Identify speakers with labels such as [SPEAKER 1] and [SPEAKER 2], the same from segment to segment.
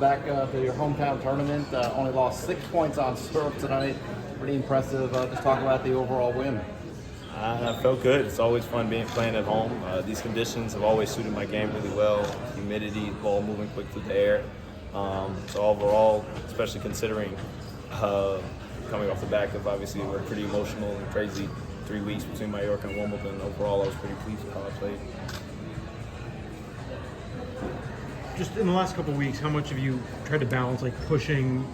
[SPEAKER 1] Back to your hometown tournament, only lost 6 points on serve tonight. Pretty impressive. Just talk about the overall win.
[SPEAKER 2] I felt good. It's always fun playing at home. These conditions have always suited my game really well. Humidity, ball moving quick through the air. So overall, especially considering coming off the back of obviously a pretty emotional and crazy 3 weeks between Mallorca and Wimbledon, overall I was pretty pleased with how I played.
[SPEAKER 3] Just in the last couple of weeks, how much have you tried to balance, like pushing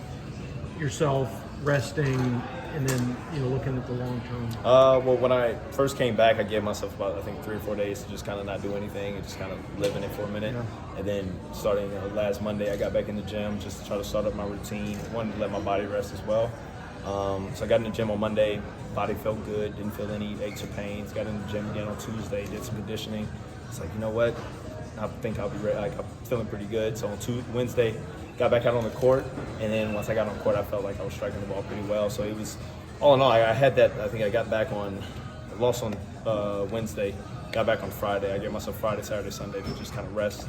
[SPEAKER 3] yourself, resting, and then looking at the long term?
[SPEAKER 2] Well, when I first came back, I gave myself about 3 or 4 days to just kind of not do anything and just kind of live in it for a minute. Yeah. And then starting last Monday, I got back in the gym just to try to start up my routine. Wanted to let my body rest as well. So I got in the gym on Monday. Body felt good. Didn't feel any aches or pains. Got in the gym again on Tuesday. Did some conditioning. It's like, you know what? I think I'll be ready. Like, I'm feeling pretty good. So on Wednesday, got back out on the court, and then once I got on the court, I felt like I was striking the ball pretty well. So it was, all in all, I had that. I think I got back on, lost on Wednesday, got back on Friday. I gave myself Friday, Saturday, Sunday to just kind of rest.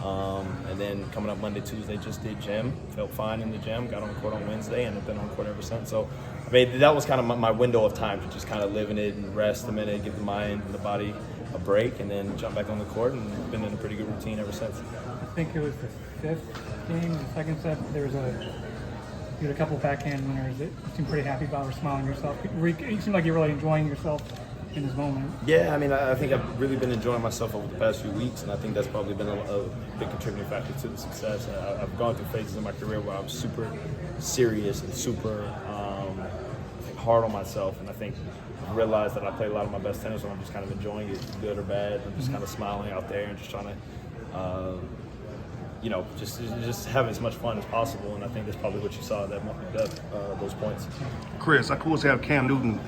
[SPEAKER 2] And then coming up Monday, Tuesday, just did gym. Felt fine in the gym. Got on the court on Wednesday, and I've been on the court ever since. So, I mean, that was kind of my window of time to just kind of live in it and rest a minute, give the mind and the body a break, and then jump back on the court, and been in a pretty good routine ever since.
[SPEAKER 4] I think it was the fifth game, the second set. You had a couple backhand winners that you seemed pretty happy about, or smiling yourself. You seemed like you're really enjoying yourself in this moment.
[SPEAKER 2] Yeah, I mean, I think I've really been enjoying myself over the past few weeks, and I think that's probably been a big contributing factor to the success. I've gone through phases in my career where I was super serious and super hard on myself, and I think I've realized that I play a lot of my best tennis when I'm just kind of enjoying it, good or bad. I'm just kind of smiling out there and just trying to, just have as much fun as possible. And I think that's probably what you saw at those points.
[SPEAKER 5] Chris, I cool to have Cam Newton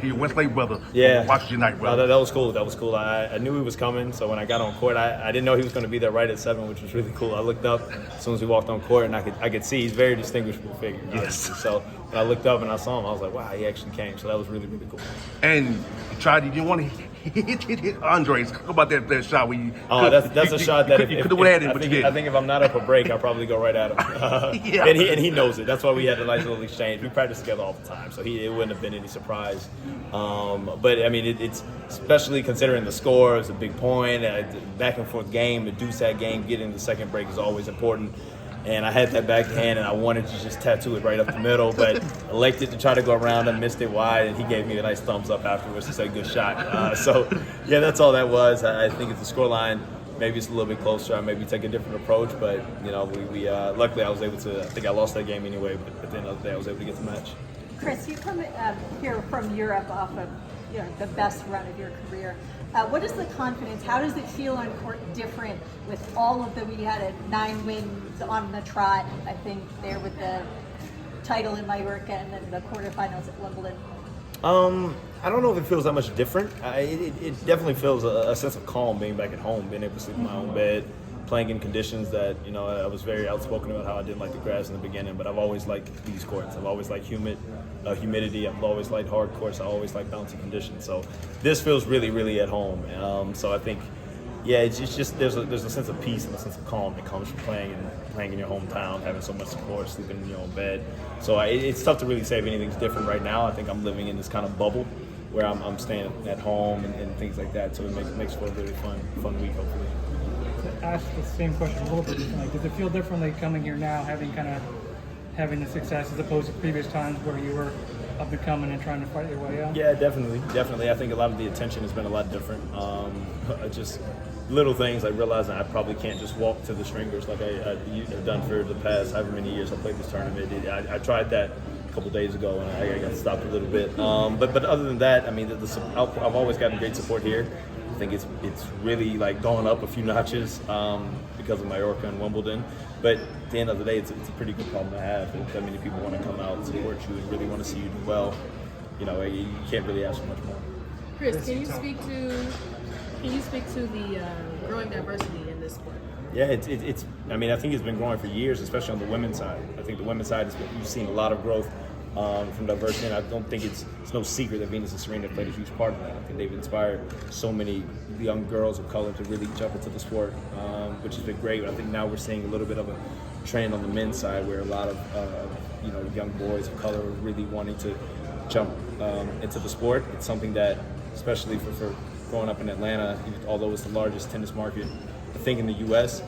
[SPEAKER 5] here, Westlake brother.
[SPEAKER 2] Yeah,
[SPEAKER 5] Washington night, brother.
[SPEAKER 2] That was cool. That was cool. I knew he was coming, so when I got on court, I didn't know he was going to be there right at 7, which was really cool. I looked up as soon as we walked on court, and I could see he's a very distinguishable figure.
[SPEAKER 5] Yes.
[SPEAKER 2] So when I looked up and I saw him, I was like, wow, he actually came. So that was really, really cool.
[SPEAKER 5] And you didn't want to hit Andres. Talk about that shot where you.
[SPEAKER 2] That's a shot that
[SPEAKER 5] you could have had it, but you didn't.
[SPEAKER 2] I think if I'm not up a break, I'll probably go right at him.
[SPEAKER 5] Yeah.
[SPEAKER 2] And he knows it. That's why we had a nice little exchange. We practice together all the time, so it wouldn't have been any surprise. But I mean, it's especially considering the score, it's a big point, back and forth game, the deuce that game, getting the second break is always important. And I had that backhand, and I wanted to just tattoo it right up the middle, but elected to try to go around and missed it wide, and he gave me a nice thumbs up afterwards to say good shot. So, yeah, that's all that was. I think it's the scoreline. Maybe it's a little bit closer. I maybe take a different approach, but, we luckily I was able to. I think I lost that game anyway, but at the end of the day, I was able to get the match.
[SPEAKER 6] Chris, you come here from Europe off of the best run of your career. What is the confidence? How does it feel on court different with all of we had 9 wins on the trot, I think, there with the title in Mallorca and then the quarterfinals at Wimbledon?
[SPEAKER 2] I don't know if it feels that much different. It definitely feels a sense of calm being back at home, being able to sleep in my own bed, playing in conditions that, I was very outspoken about how I didn't like the grass in the beginning, but I've always liked these courts. I've always liked humidity. I've always liked hard courts. I always liked bouncy conditions. So this feels really, really at home. So I think, it's just there's a sense of peace and a sense of calm that comes from playing in your hometown, having so much support, sleeping in your own bed. So it's tough to really say if anything's different right now. I think I'm living in this kind of bubble where I'm staying at home and things like that. So it makes for a really fun week, hopefully.
[SPEAKER 4] To ask the same question a little bit differently, does it feel differently coming here now, having the success as opposed to previous times where you were up and coming and trying to fight your way out?
[SPEAKER 2] Yeah, definitely. I think a lot of the attention has been a lot different. Just little things like realizing I probably can't just walk to the stringers like I've done for the past however many years I played this tournament. I tried that a couple days ago and I got stopped a little bit. But other than that, I mean, I've always gotten great support here. I think it's really like going up a few notches because of Mallorca and Wimbledon. But at the end of the day, it's a pretty good problem to have. If that many people want to come out and support you and really want to see you do well, you can't really ask for much more.
[SPEAKER 7] Chris, can you speak to the growing diversity in this sport?
[SPEAKER 2] Yeah, it's. I mean, I think it's been growing for years, especially on the women's side. I think the women's side you've seen a lot of growth from diversity, and I don't think it's no secret that Venus and Serena played a huge part of that. I think they've inspired so many young girls of color to really jump into the sport, which has been great. I think now we're seeing a little bit of trend on the men's side where a lot of young boys of color are really wanting to jump into the sport. It's something that, especially for growing up in Atlanta, although it's the largest tennis market, I think in the U.S.,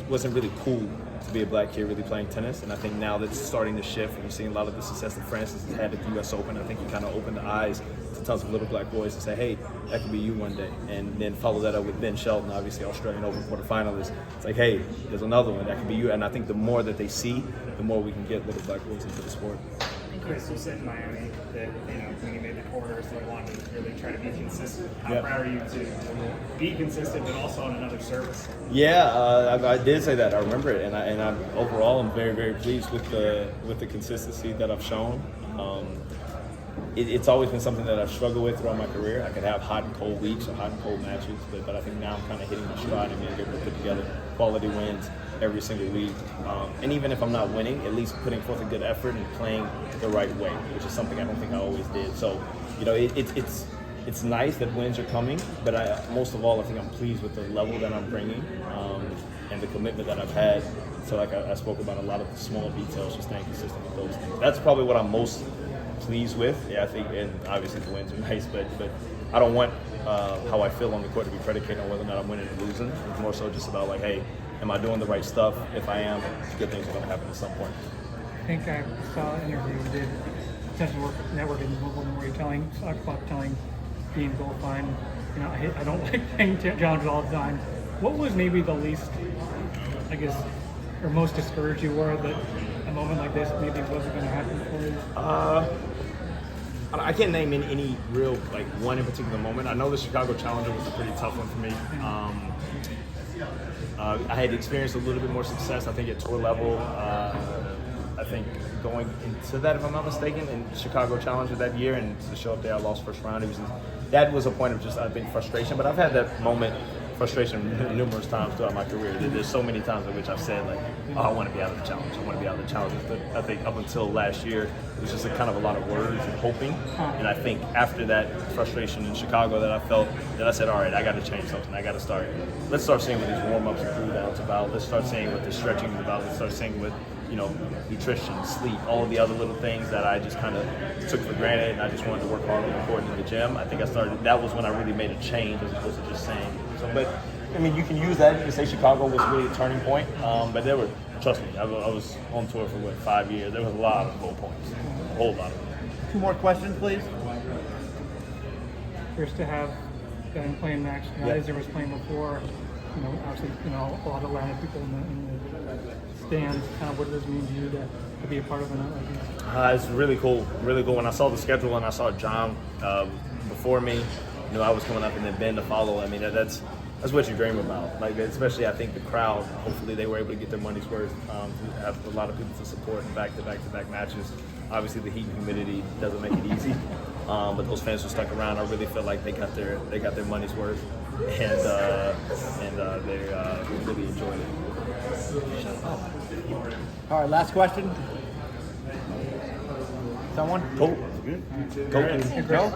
[SPEAKER 2] wasn't really cool to be a black kid really playing tennis. And I think now that it's starting to shift, and you're seeing a lot of the success that Francis has had at the U.S. Open, I think you kind of opened the eyes to tons of little black boys to say, hey, that could be you one day. And then follow that up with Ben Shelton, obviously Australian Open quarterfinalist. It's like, hey, there's another one that could be you. And I think the more that they see, the more we can get little black boys into the sport.
[SPEAKER 8] Chris, you said in Miami that when you made the quarters, that you wanted to really try to be consistent. How
[SPEAKER 2] Yep.
[SPEAKER 8] proud are you to be consistent, but also on another service?
[SPEAKER 2] Yeah, I did say that. I remember it, and I'm overall I'm very, very pleased with the consistency that I've shown. It's always been something that I've struggled with throughout my career. I could have hot and cold weeks or hot and cold matches, but I think now I'm kind of hitting my stride and being able to put together quality wins every single week. And even if I'm not winning, at least putting forth a good effort and playing the right way, which is something I don't think I always did. So, it's nice that wins are coming, but most of all, I think I'm pleased with the level that I'm bringing and the commitment that I've had. So, like I spoke about, a lot of the small details, just staying consistent with those things. That's probably what I'm most pleased with. Yeah, I think, and obviously the wins are nice, but I don't want how I feel on the court to be predicated on whether or not I'm winning or losing. It's more so just about like, hey, am I doing the right stuff? If I am, good things are going to happen at some point.
[SPEAKER 4] I think I saw an interview you did, Potential Work Network in Wimbledon, where you're telling Dean Goldfine, I don't like playing challenges all the time. What was maybe the least, I guess, or most discouraged you were that a moment like this maybe wasn't going to happen for you?
[SPEAKER 2] I can't name any real, like, one in particular moment. I know the Chicago Challenger was a pretty tough one for me. I had experienced a little bit more success, I think, at tour level. I think going into that, if I'm not mistaken, in Chicago Challenger that year, and to show up there, I lost first round. That was a point of just, I think, frustration. But I've had that moment, frustration, numerous times throughout my career. There's so many times in which I've said, like, oh, I want to be out of the challenge. I want to be out of the challenge. But I think up until last year, it was just a kind of a lot of words and hoping. And I think after that frustration in Chicago that I felt, that I said, all right, I got to change something. I got to start. Let's start seeing what these warm-ups and cool-downs about. Let's start seeing what the stretching is about. Let's start seeing what, nutrition, sleep, all of the other little things that I just kind of took for granted, and I just wanted to work hard on the court in the gym. I think that was when I really made a change as opposed to just saying. So, but I mean, you can use that. You can say Chicago was really a turning point, but trust me, I was on tour for 5 years. There was a lot of low points, a whole lot of them.
[SPEAKER 1] 2 more questions, please.
[SPEAKER 4] Here's to have been playing Max as there was playing before. Obviously, a lot of Atlanta people in the stands. Kind of what does it mean to you to be a part of an event like this?
[SPEAKER 2] It's really cool, really cool. When I saw the schedule and I saw John before me, I was coming up and then Ben to follow. I mean, that's what you dream about. Like, especially I think the crowd. Hopefully, they were able to get their money's worth. To have a lot of people to support in back-to-back matches. Obviously, the heat and humidity doesn't make it easy. But those fans who stuck around, I really feel like they got their money's worth, and they really enjoyed it.
[SPEAKER 1] All right, last question. Someone?
[SPEAKER 2] Cool. Go.